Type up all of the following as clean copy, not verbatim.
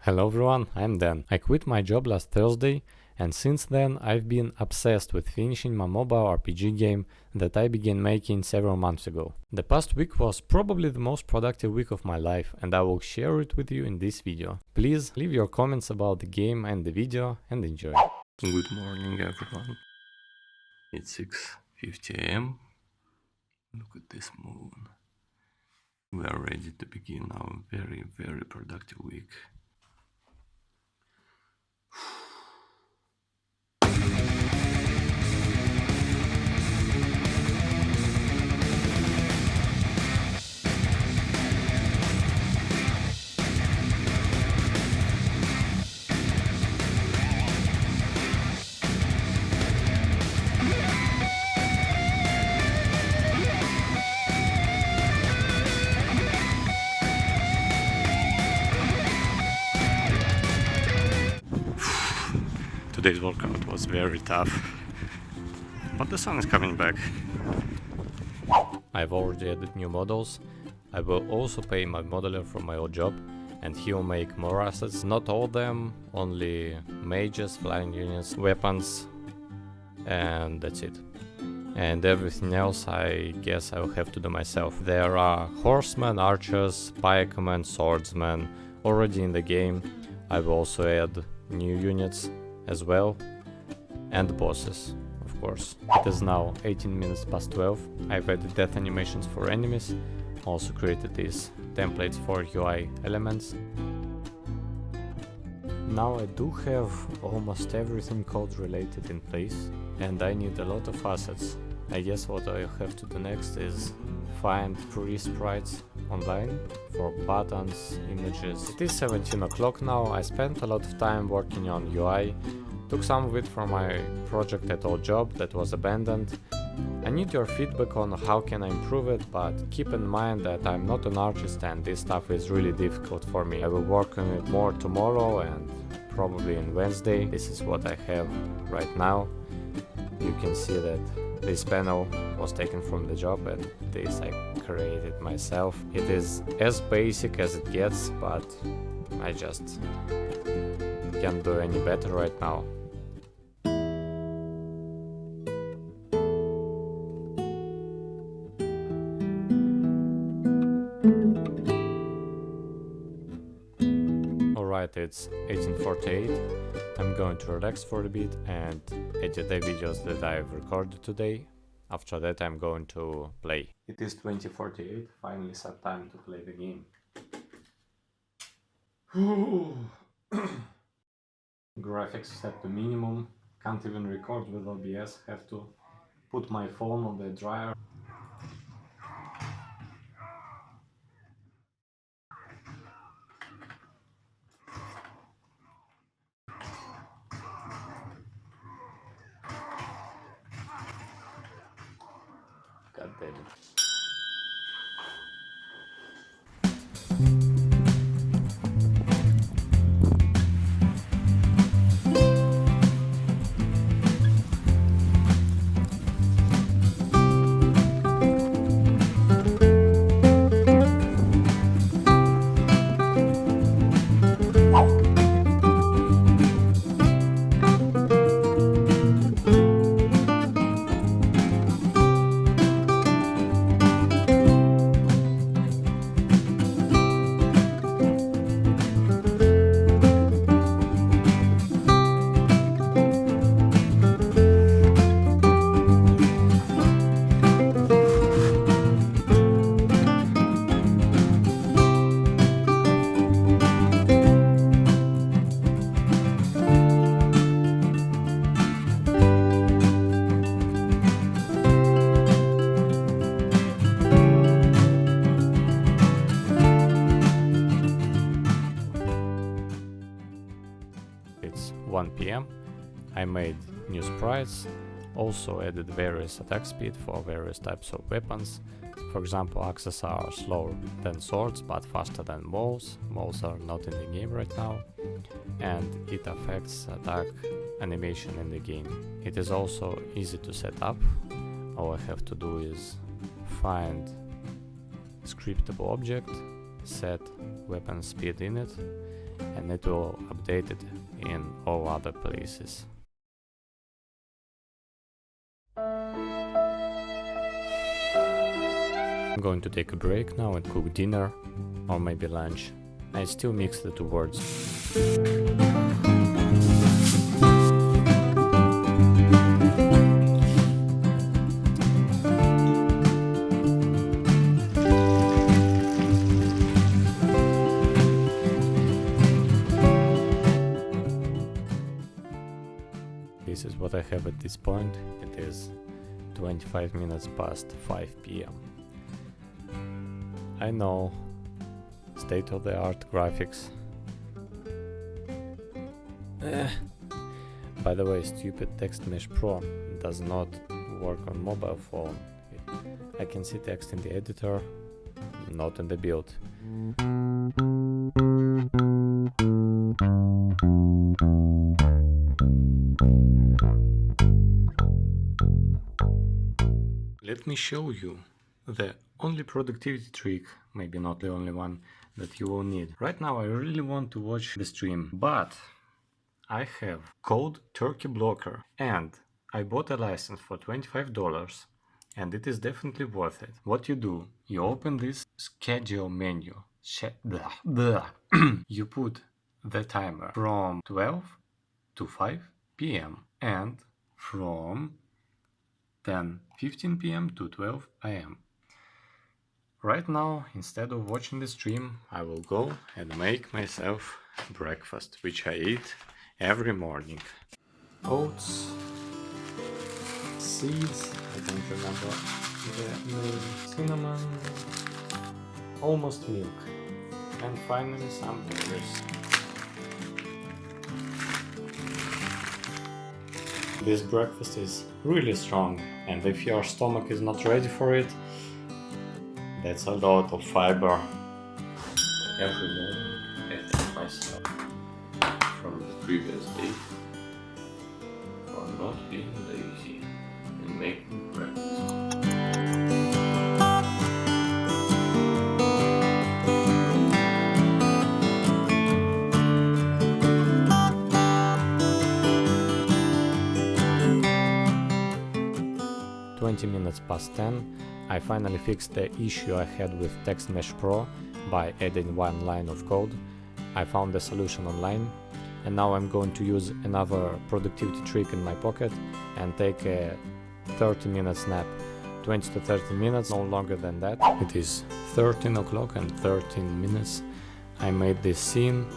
Hello everyone, I'm Dan. I quit my job last Thursday, and since then I've been obsessed with finishing my mobile RPG game that I began making several months ago. The past week was probably the most productive week of my life, and I will share it with you in this video. Please leave your comments about the game and the video and enjoy. Good morning everyone. It's 6:50 am. Look at this moon. We are ready to begin our very productive week. Today's workout was very tough, but the sun is coming back. I've already added new models. I will also pay my modeler from my old job, and he will make more assets. Not all of them, only mages, flying units, weapons, and that's it. And everything else I guess I will have to do myself. There are horsemen, archers, pikemen, swordsmen already in the game. I will also add new units as well, and bosses, of course. It is now 18 minutes past 12. I've added death animations for enemies, also created these templates for UI elements. Now I do have almost everything code related in place, and I need a lot of assets. I guess what I have to do next is find free sprites online for buttons, images. It is 17 o'clock now. I spent a lot of time working on UI, took some of it from my project at old job that was abandoned. I need your feedback on how can I improve it, but keep in mind that I'm not an artist and this stuff is really difficult for me. I will work on it more tomorrow and probably on Wednesday. This is what I have right now. You can see that this panel was taken from the job, and this I created myself. It is as basic as it gets, but I just can't do any better right now. Alright, it's 18:48. I'm going to relax for a bit and edit the videos that I've recorded today. After that I'm going to play. It is 20:48, finally set time to play the game. Graphics set to minimum, can't even record with OBS, have to put my phone on the dryer. God damn it. It's 1 PM. I made new sprites, also added various attack speed for various types of weapons. For example, axes are slower than swords but faster than bows. Bows are not in the game right now, and it affects attack animation in the game. It is also easy to set up. All I have to do is find scriptable object, set weapon speed in it, and it will update it in all other places. I'm going to take a break now and cook dinner, or maybe lunch. I still mix the two words. This is what I have at this point. It is 25 minutes past 5 p.m. I know, state-of-the-art graphics. By the way, stupid Text Mesh Pro does not work on mobile phone. I can see text in the editor, not in the build. Let me show you the only productivity trick, maybe not the only one, that you will need. Right now I really want to watch the stream, but I have Code Turkey Blocker and I bought a license for $25 and it is definitely worth it. What you do, you open this schedule menu, you put the timer from 12 to 5 p.m. and from 10:15 p.m. to 12 a.m. Right now, instead of watching the stream, I will go and make myself breakfast, which I eat every morning. Oats, seeds, I don't remember the name, cinnamon, almost milk, and finally some peppers. This breakfast is really strong, and if your stomach is not ready for it, that's a lot of fiber. Every morning I thank myself from the previous day for not being lazy and making breakfast. Minutes past 10, I finally fixed the issue I had with Text Mesh Pro by adding one line of code. I found the solution online, and now I'm going to use another productivity trick in my pocket and take a 30-minute nap. 20 to 30 minutes, no longer than that. It is 13 o'clock and 13 minutes. I made this scene.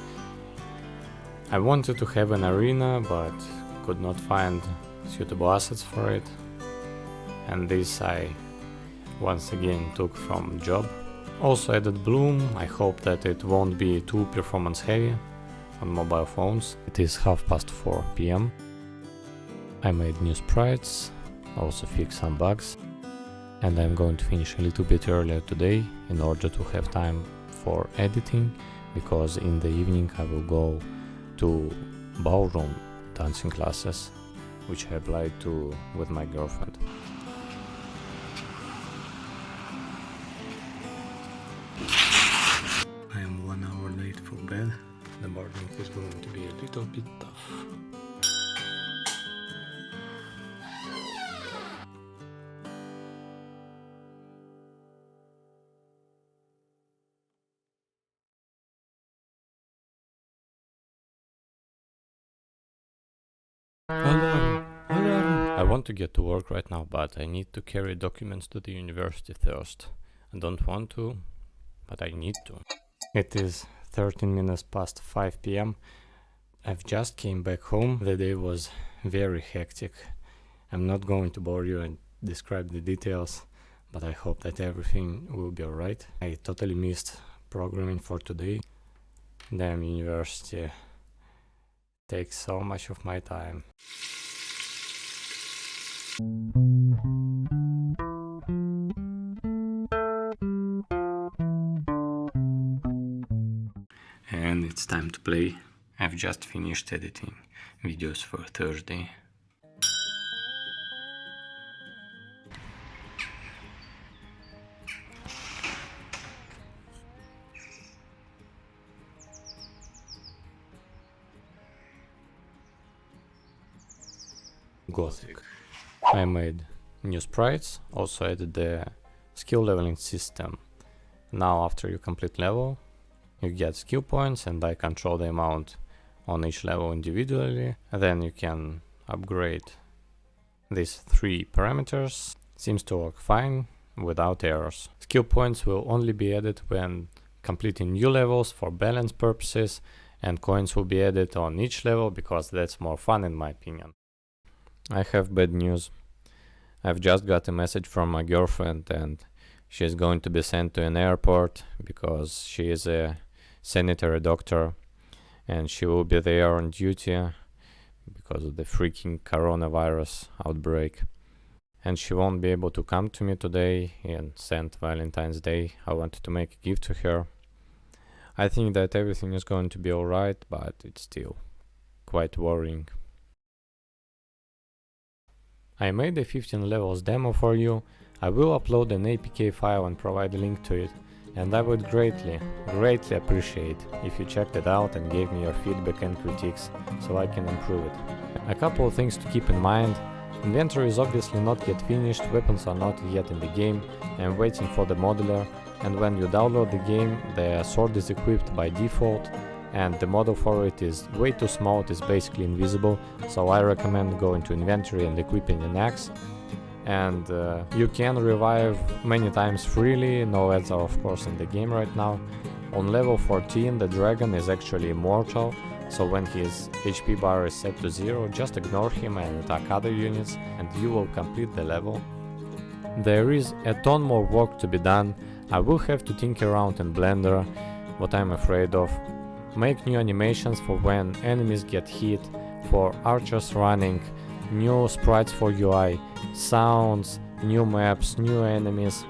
I wanted to have an arena, but could not find suitable assets for it. And this I once again took from job. Also added bloom. I hope that it won't be too performance heavy on mobile phones. It is 4:30 p.m. I made new sprites, also fixed some bugs, and I'm going to finish a little bit earlier today in order to have time for editing, because in the evening I will go to ballroom dancing classes, which I applied to with my girlfriend. I am 1 hour late for bed. The morning is going to be a little bit tough. Alarm! Alarm! I want to get to work right now, but I need to carry documents to the university first. I don't want to, but I need to. It is 13 minutes past 5 p.m. I've just came back home. The day was very hectic. I'm not going to bore you and describe the details, but I hope that everything will be alright. I totally missed programming for today. Damn, university takes so much of my time. And it's time to play. I've just finished editing videos for Thursday. Gothic. I made new sprites, also added the skill leveling system. Now after you complete level, you get skill points, and I control the amount on each level individually. And then you can upgrade these 3 parameters. Seems to work fine without errors. Skill points will only be added when completing new levels for balance purposes, and coins will be added on each level because that's more fun in my opinion. I have bad news. I've just got a message from my girlfriend, and she's going to be sent to an airport because she is a sanitary doctor and she will be there on duty because of the freaking coronavirus outbreak. And she won't be able to come to me today and send Valentine's Day. I wanted to make a gift to her. I think that everything is going to be alright, but it's still quite worrying. I made a 15 levels demo for you. I will upload an APK file and provide a link to it, and I would greatly appreciate if you checked it out and gave me your feedback and critiques so I can improve it. A couple of things to keep in mind. Inventory is obviously not yet finished, weapons are not yet in the game. I'm waiting for the modular, and when you download the game, the sword is equipped by default, and the model for it is way too small, it is basically invisible, so I recommend going to inventory and equipping an axe. And you can revive many times freely, no ads are of course in the game right now. On level 14 the dragon is actually immortal, so when his HP bar is set to 0, just ignore him and attack other units and you will complete the level. There is a ton more work to be done. I will have to tinker around in Blender, what I'm afraid of. Make new animations for when enemies get hit, for archers running, new sprites for UI, sounds, new maps, new enemies,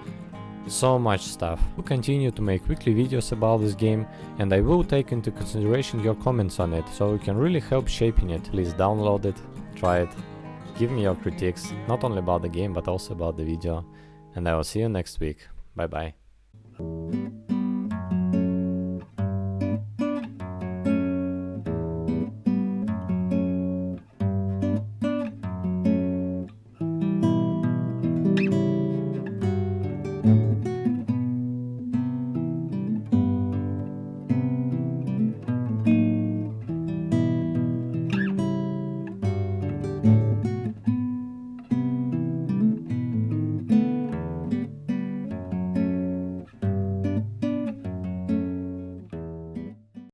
so much stuff. We'll continue to make weekly videos about this game, and I will take into consideration your comments on it, so you can really help shaping it. Please download it, try it, give me your critiques, not only about the game but also about the video, and I will see you next week. Bye bye.